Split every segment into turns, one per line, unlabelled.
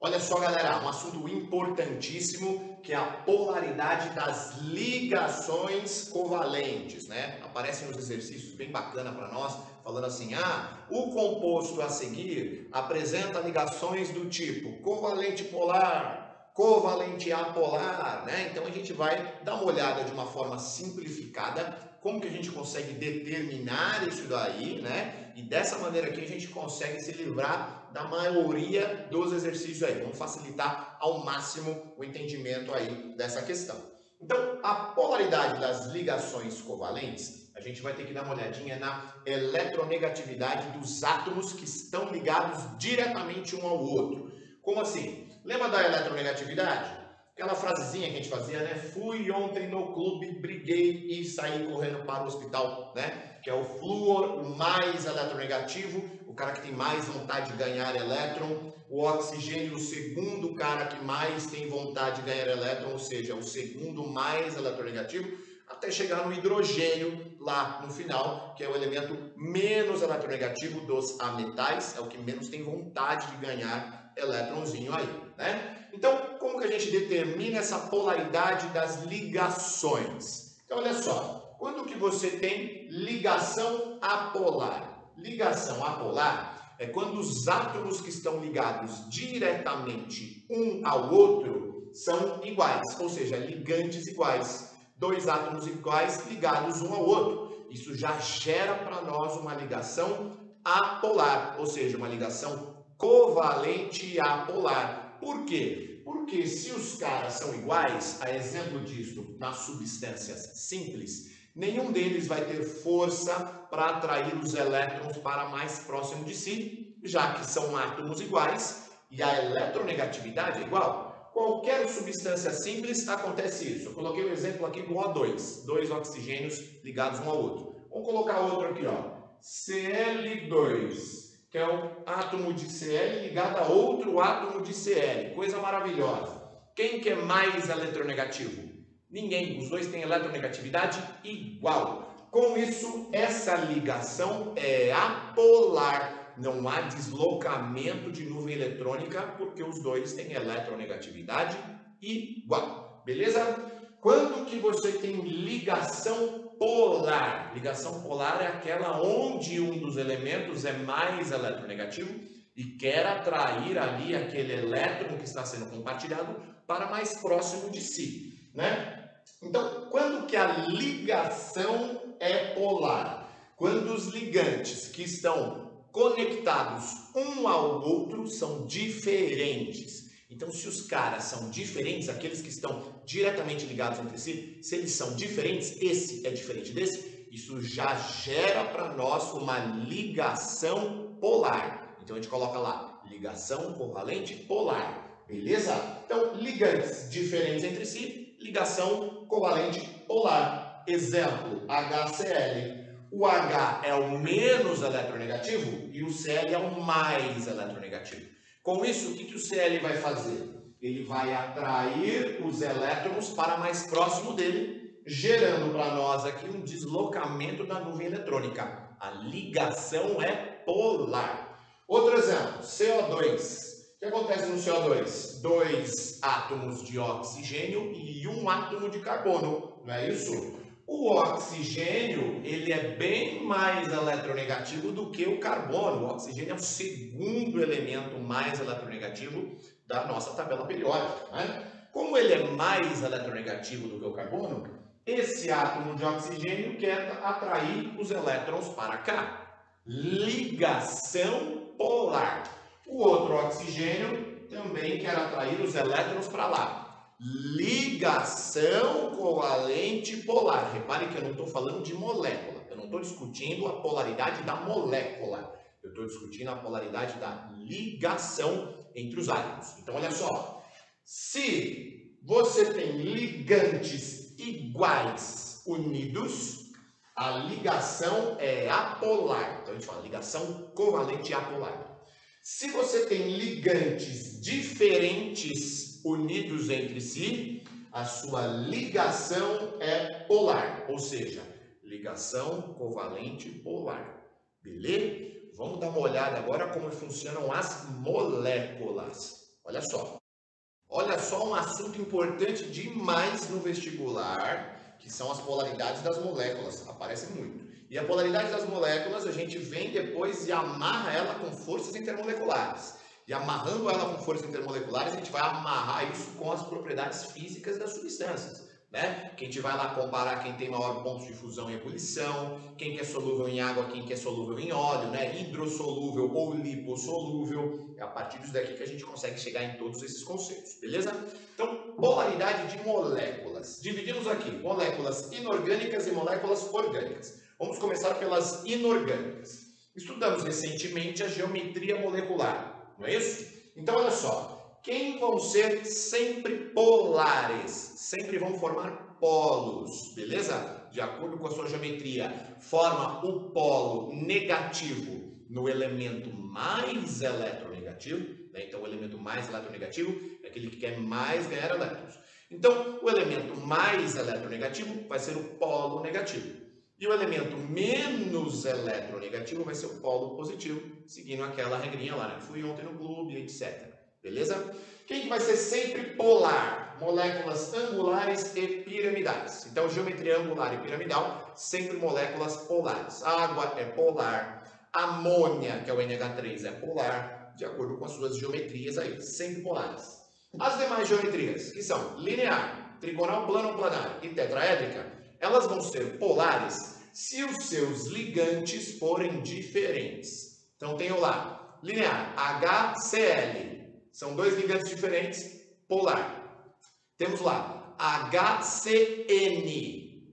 Olha só, galera, um assunto importantíssimo que é a polaridade das ligações covalentes, né? Aparecem nos exercícios bem bacana para nós, falando assim: o composto a seguir apresenta ligações do tipo covalente polar, covalente apolar, né? Então a gente vai dar uma olhada de uma forma simplificada como que a gente consegue determinar isso daí, né? E dessa maneira aqui a gente consegue se livrar da maioria dos exercícios aí. Vamos facilitar ao máximo o entendimento aí dessa questão. Então, a polaridade das ligações covalentes, a gente vai ter que dar uma olhadinha na eletronegatividade dos átomos que estão ligados diretamente um ao outro. Como assim? Lembra da eletronegatividade? Aquela frasezinha que a gente fazia, né? Fui ontem no clube, briguei e saí correndo para o hospital, né? Que é o flúor, o mais eletronegativo, o cara que tem mais vontade de ganhar elétron. O oxigênio, o segundo cara que mais tem vontade de ganhar elétron, ou seja, o segundo mais eletronegativo, até chegar no hidrogênio lá no final, que é o elemento menos eletronegativo dos ametais, é o que menos tem vontade de ganhar elétronzinho aí, né? Então, como que a gente determina essa polaridade das ligações? Então, olha só, quando que você tem ligação apolar? Ligação apolar é quando os átomos que estão ligados diretamente um ao outro são iguais, ou seja, ligantes iguais. Dois átomos iguais ligados um ao outro. Isso já gera para nós uma ligação apolar, ou seja, uma ligação covalente apolar. Por quê? Porque se os caras são iguais, a exemplo disso nas substâncias simples, nenhum deles vai ter força para atrair os elétrons para mais próximo de si, já que são átomos iguais e a eletronegatividade é igual. Qualquer substância simples acontece isso. Eu coloquei o exemplo aqui do O2, dois oxigênios ligados um ao outro. Vamos colocar outro aqui, ó. Cl2, que é um átomo de Cl ligado a outro átomo de Cl. Coisa maravilhosa. Quem que é mais eletronegativo? Ninguém. Os dois têm eletronegatividade igual. Com isso, essa ligação é apolar. Não há deslocamento de nuvem eletrônica porque os dois têm eletronegatividade igual. Beleza? Quando que você tem ligação polar? Ligação polar é aquela onde um dos elementos é mais eletronegativo e quer atrair ali aquele elétron que está sendo compartilhado para mais próximo de si, né? Então, quando que a ligação é polar? Quando os ligantes que estão conectados um ao outro são diferentes. Então, se os caras são diferentes, aqueles que estão diretamente ligados entre si, se eles são diferentes, esse é diferente desse, isso já gera para nós uma ligação polar. Então, a gente coloca lá, ligação covalente polar, beleza? Então, ligantes diferentes entre si, ligação covalente polar. Exemplo, HCl. O H é o menos eletronegativo e o Cl é o mais eletronegativo. Com isso, o que o Cl vai fazer? Ele vai atrair os elétrons para mais próximo dele, gerando para nós aqui um deslocamento da nuvem eletrônica. A ligação é polar. Outro exemplo, CO2. O que acontece no CO2? Dois átomos de oxigênio e um átomo de carbono, não é isso? O oxigênio, ele é bem mais eletronegativo do que o carbono. O oxigênio é o segundo elemento mais eletronegativo da nossa tabela periódica, né? Como ele é mais eletronegativo do que o carbono, esse átomo de oxigênio quer atrair os elétrons para cá. Ligação polar. O outro oxigênio também quer atrair os elétrons para lá. Ligação covalente polar. Repare que eu não estou falando de molécula. Eu não estou discutindo a polaridade da molécula. Eu estou discutindo a polaridade da ligação entre os átomos. Então, olha só. Se você tem ligantes iguais unidos, a ligação é apolar. Então, a gente fala ligação covalente apolar. Se você tem ligantes diferentes unidos entre si, a sua ligação é polar, ou seja, ligação covalente polar. Beleza? Vamos dar uma olhada agora como funcionam as moléculas. Olha Olha só um assunto importante demais no vestibular, que são as polaridades das moléculas. Aparece muito. E a polaridade das moléculas, a gente vem depois e amarra ela com forças intermoleculares. E amarrando ela com forças intermoleculares, a gente vai amarrar isso com as propriedades físicas das substâncias. Né? Que a gente vai lá comparar quem tem maior ponto de fusão e ebulição, quem que é solúvel em água, quem que é solúvel em óleo, né? Hidrossolúvel ou lipossolúvel. É a partir disso daqui que a gente consegue chegar em todos esses conceitos, beleza? Então, polaridade de moléculas. Dividimos aqui moléculas inorgânicas e moléculas orgânicas. Vamos começar pelas inorgânicas. Estudamos recentemente a geometria molecular, não é isso? Então, olha só. Quem vão ser sempre polares? Sempre vão formar polos, beleza? De acordo com a sua geometria, forma o polo negativo no elemento mais eletronegativo, né? Então, o elemento mais eletronegativo é aquele que quer mais ganhar elétrons. Então, o elemento mais eletronegativo vai ser o polo negativo. E o elemento menos eletronegativo vai ser o polo positivo, seguindo aquela regrinha lá, né? Fui ontem no clube, etc. Beleza? Quem que vai ser sempre polar? Moléculas angulares e piramidais. Então, geometria angular e piramidal, sempre moléculas polares. A água é polar, a amônia, que é o NH3, é polar, de acordo com as suas geometrias aí, sempre polares. As demais geometrias, que são linear, trigonal, plano, planar e tetraédrica, elas vão ser polares se os seus ligantes forem diferentes. Então, tenho lá, linear, HCl. São dois ligantes diferentes, polar. Temos lá HCN,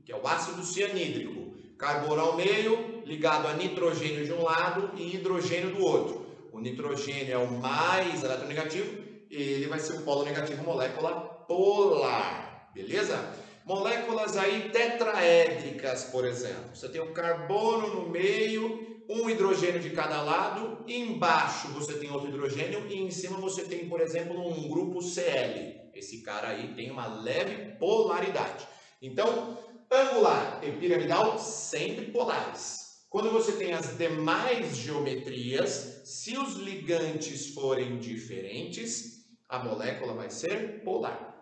que é o ácido cianídrico. Carbono ao meio, ligado a nitrogênio de um lado e hidrogênio do outro. O nitrogênio é o mais eletronegativo e ele vai ser o polo negativo, molécula polar. Beleza? Moléculas aí tetraédricas, por exemplo. Você tem o carbono no meio, um hidrogênio de cada lado, embaixo você tem outro hidrogênio e em cima você tem, por exemplo, um grupo Cl. Esse cara aí tem uma leve polaridade. Então, angular e piramidal sempre polares. Quando você tem as demais geometrias, se os ligantes forem diferentes, a molécula vai ser polar.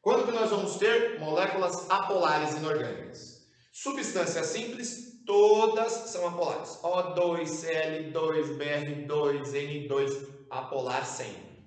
Quando que nós vamos ter moléculas apolares inorgânicas? Substâncias simples, todas são apolares. O2, Cl2, Br2, N2, apolar sempre.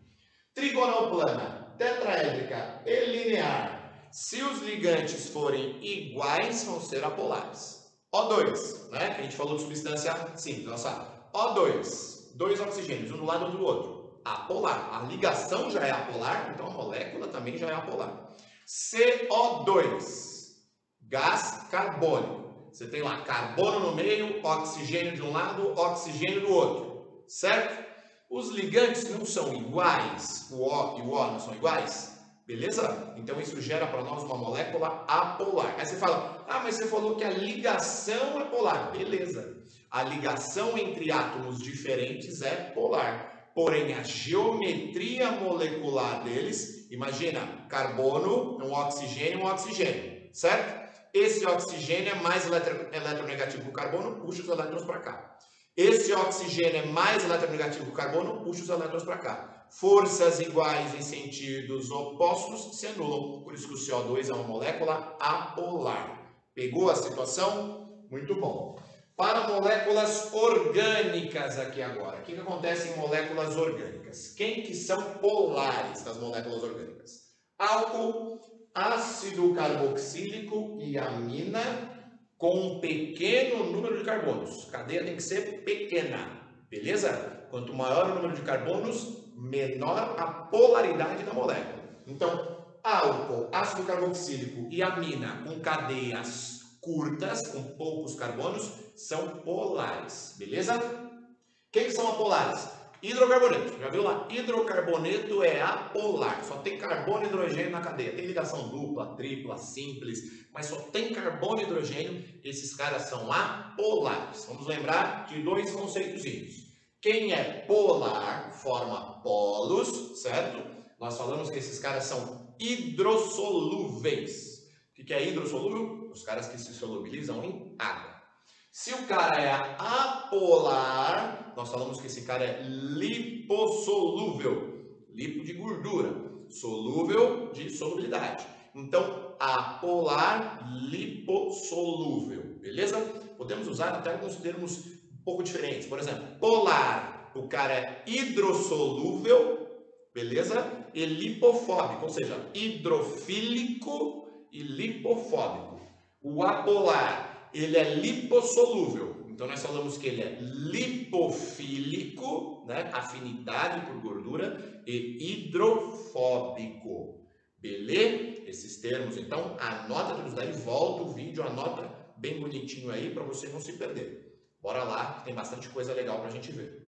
Trigonal plana, tetraédrica e linear. Se os ligantes forem iguais, vão ser apolares. O2, né? Que a gente falou de substância simples, olha só. O2, dois oxigênios, um do lado e outro do outro. Apolar. A ligação já é apolar, então a molécula também já é apolar. CO2, gás carbônico. Você tem lá carbono no meio, oxigênio de um lado, oxigênio do outro, certo? Os ligantes não são iguais, o O e o O não são iguais, beleza? Então isso gera para nós uma molécula apolar. Aí você fala, mas você falou que a ligação é polar. Beleza, a ligação entre átomos diferentes é polar, porém a geometria molecular deles, imagina, carbono, um oxigênio, certo? Esse oxigênio é mais eletronegativo que o carbono, puxa os elétrons para cá. Esse oxigênio é mais eletronegativo que o carbono, puxa os elétrons para cá. Forças iguais em sentidos opostos se anulam, por isso que o CO2 é uma molécula apolar. Pegou a situação? Muito bom. Para moléculas orgânicas aqui agora. O que acontece em moléculas orgânicas? Quem que são polares das moléculas orgânicas? Álcool, ácido carboxílico e amina com um pequeno número de carbonos. A cadeia tem que ser pequena, beleza? Quanto maior o número de carbonos, menor a polaridade da molécula. Então, álcool, ácido carboxílico e amina com cadeias curtas, com poucos carbonos, são polares, beleza? Quem são apolares? Hidrocarboneto, já viu lá? Hidrocarboneto é apolar, só tem carbono e hidrogênio na cadeia. Tem ligação dupla, tripla, simples, mas só tem carbono e hidrogênio. Esses caras são apolares. Vamos lembrar de dois conceitozinhos. Quem é polar forma polos, certo? Nós falamos que esses caras são hidrossolúveis. O que é hidrossolúvel? Os caras que se solubilizam em água. Se o cara é apolar, nós falamos que esse cara é lipossolúvel. lipo de gordura, solúvel de solubilidade. Então, apolar lipossolúvel, beleza? Podemos usar até alguns termos um pouco diferentes. Por exemplo, polar, o cara é hidrossolúvel, beleza? E lipofóbico, ou seja, hidrofílico e lipofóbico. O apolar, ele é lipossolúvel. Então, nós falamos que ele é lipofílico, né? Afinidade por gordura, e hidrofóbico. Beleza? Esses termos, então, anota todos daí, volta o vídeo, anota bem bonitinho aí para você não se perder. Bora lá, tem bastante coisa legal para a gente ver.